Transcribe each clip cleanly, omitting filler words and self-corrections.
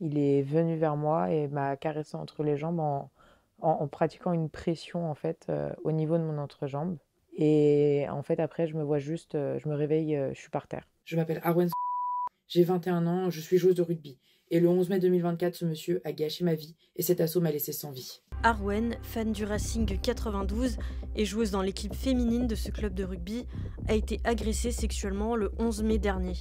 il est venu vers moi et m'a caressé entre les jambes en pratiquant une pression en fait au niveau de mon entrejambe. Et en fait après je me vois juste, je me réveille, je suis par terre. Je m'appelle Arwen, j'ai 21 ans, je suis joueuse de rugby. Et le 11 mai 2024, ce monsieur a gâché ma vie et cet assaut m'a laissé sans vie. Arwen, fan du Racing 92 et joueuse dans l'équipe féminine de ce club de rugby, a été agressée sexuellement le 11 mai dernier.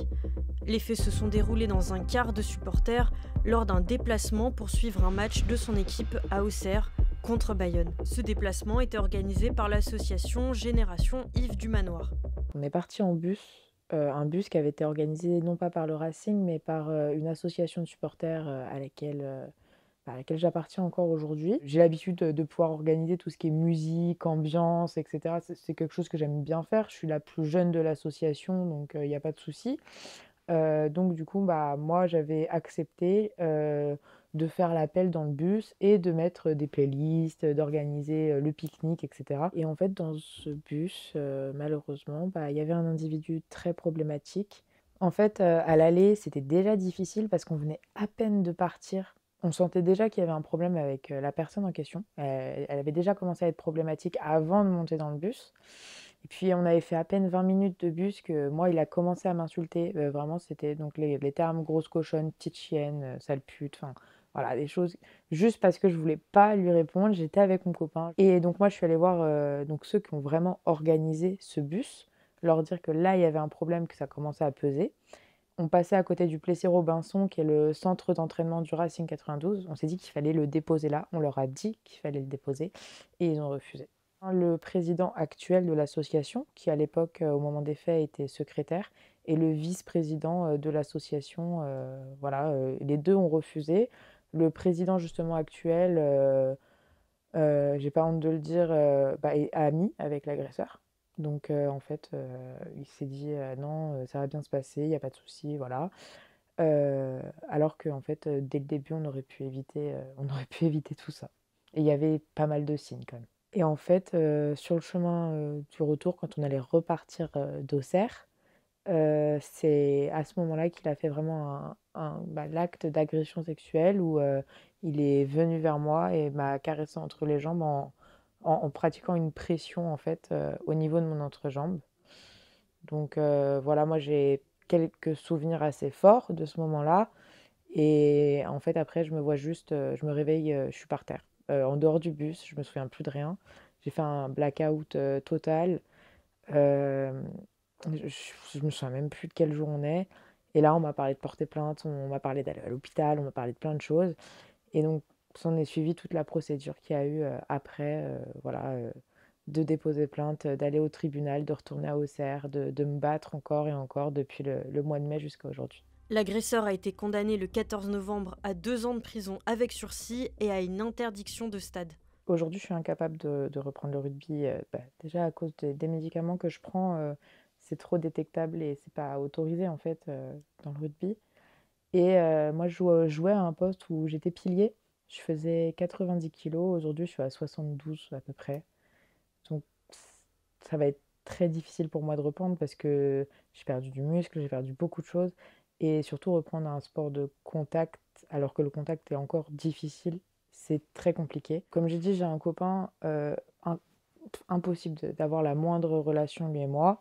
Les faits se sont déroulés dans un quart de supporters lors d'un déplacement pour suivre un match de son équipe à Auxerre contre Bayonne. Ce déplacement était organisé par l'association Génération Yves du Manoir. On est parti en bus, un bus qui avait été organisé non pas par le Racing mais par une association de supporters à laquelle j'appartiens encore aujourd'hui. J'ai l'habitude de pouvoir organiser tout ce qui est musique, ambiance, etc. C'est quelque chose que j'aime bien faire. Je suis la plus jeune de l'association, donc il n'y a pas de souci. Donc du coup, bah, moi, j'avais accepté de faire l'appel dans le bus et de mettre des playlists, d'organiser le pique-nique, etc. Et en fait, dans ce bus, malheureusement, bah, il y avait un individu très problématique. En fait, à l'aller, c'était déjà difficile parce qu'on venait à peine de partir. On sentait déjà qu'il y avait un problème avec la personne en question. Elle avait déjà commencé à être problématique avant de monter dans le bus. Et puis on avait fait à peine 20 minutes de bus que moi il a commencé à m'insulter. Vraiment c'était donc les termes grosse cochonne, petite chienne, sale pute, enfin voilà des choses juste parce que je voulais pas lui répondre. J'étais avec mon copain et donc moi je suis allée voir donc ceux qui ont vraiment organisé ce bus, leur dire que là il y avait un problème, que ça commençait à peser. On passait à côté du Plessis-Robinson, qui est le centre d'entraînement du Racing 92. On s'est dit qu'il fallait le déposer là. On leur a dit qu'il fallait le déposer et ils ont refusé. Le président actuel de l'association, qui à l'époque, au moment des faits, était secrétaire, et le vice-président de l'association, voilà, les deux ont refusé. Le président justement actuel, j'ai pas honte de le dire, bah, est ami avec l'agresseur. Donc en fait, il s'est dit non, ça va bien se passer, il n'y a pas de souci, voilà. Alors qu'en fait, dès le début, on aurait pu éviter tout ça. Et il y avait pas mal de signes quand même. Et en fait, sur le chemin du retour, quand on allait repartir d'Auxerre, c'est à ce moment-là qu'il a fait vraiment bah, l'acte d'agression sexuelle où il est venu vers moi et m'a caressé entre les jambes en pratiquant une pression en fait au niveau de mon entrejambe. Donc voilà, moi j'ai quelques souvenirs assez forts de ce moment-là. Et en fait, après, je me vois juste, je me réveille, je suis par terre. En dehors du bus, je me souviens plus de rien. J'ai fait un blackout total. Euh, je me souviens même plus de quel jour on est. Et là, on m'a parlé de porter plainte, on m'a parlé d'aller à l'hôpital, on m'a parlé de plein de choses. Et donc, s'en est suivi toute la procédure qu'il y a eu après, voilà, de déposer plainte, d'aller au tribunal, de retourner à Auxerre, de me battre encore et encore depuis le mois de mai jusqu'à aujourd'hui. L'agresseur a été condamné le 14 novembre à 2 ans de prison avec sursis et à une interdiction de stade. Aujourd'hui, je suis incapable de reprendre le rugby. Bah, déjà à cause des médicaments que je prends, c'est trop détectable et c'est pas autorisé en fait dans le rugby. Et moi, jouais à un poste où j'étais pilier. Je faisais 90 kilos. Aujourd'hui, je suis à 72 à peu près. Donc, ça va être très difficile pour moi de reprendre parce que j'ai perdu du muscle, j'ai perdu beaucoup de choses. Et surtout, reprendre un sport de contact, alors que le contact est encore difficile, c'est très compliqué. Comme j'ai dit, j'ai un copain, impossible d'avoir la moindre relation, lui et moi.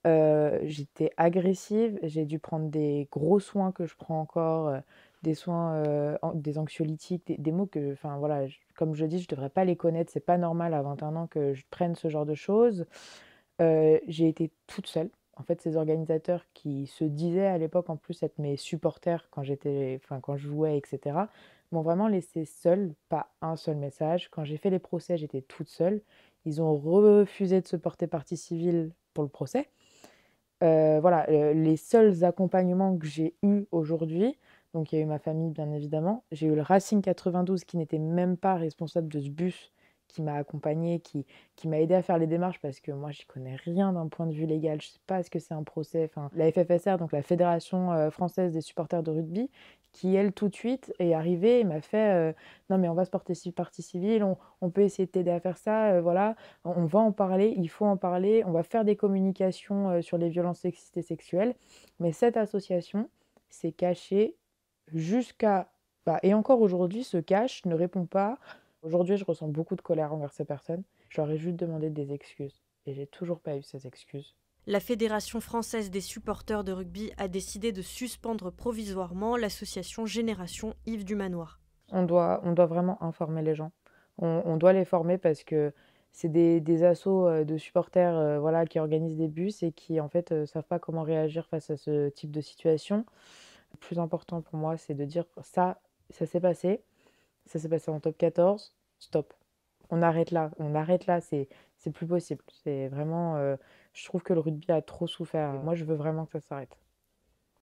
J'étais agressive, j'ai dû prendre des gros soins que je prends encore, des soins, des anxiolytiques, des mots que, enfin voilà, comme je dis, je devrais pas les connaître, c'est pas normal à 21 ans que je prenne ce genre de choses. J'ai été toute seule. En fait, ces organisateurs qui se disaient à l'époque en plus être mes supporters quand enfin quand je jouais, etc., m'ont vraiment laissé seule, pas un seul message. Quand j'ai fait les procès, j'étais toute seule. Ils ont refusé de se porter partie civile pour le procès. Voilà, les seuls accompagnements que j'ai eus aujourd'hui, donc il y a eu ma famille bien évidemment, j'ai eu le Racing 92 qui n'était même pas responsable de ce bus, qui m'a accompagnée, qui m'a aidé à faire les démarches parce que moi j'y connais rien d'un point de vue légal, je sais pas ce que c'est un procès, enfin la FFSR, donc la Fédération française des supporters de rugby, qui elle tout de suite est arrivée et m'a fait non mais on va se porter partie civile, on peut essayer de t'aider à faire ça, voilà. On va en parler, il faut en parler, on va faire des communications sur les violences sexistes et sexuelles. Mais cette association s'est cachée jusqu'à Et encore aujourd'hui, se cache, ne répond pas. Aujourd'hui, je ressens beaucoup de colère envers ces personnes. Je leur ai juste demandé des excuses et j'ai toujours pas eu ces excuses. La Fédération française des supporters de rugby a décidé de suspendre provisoirement l'association Génération Yves du Manoir. On doit vraiment informer les gens. On doit les former parce que c'est des assos de supporters voilà, qui organisent des bus et qui en fait savent pas comment réagir face à ce type de situation. Le plus important pour moi, c'est de dire ça s'est passé. Ça s'est passé en top 14, stop. On arrête là, c'est plus possible. C'est vraiment, je trouve que le rugby a trop souffert. Et moi, je veux vraiment que ça s'arrête.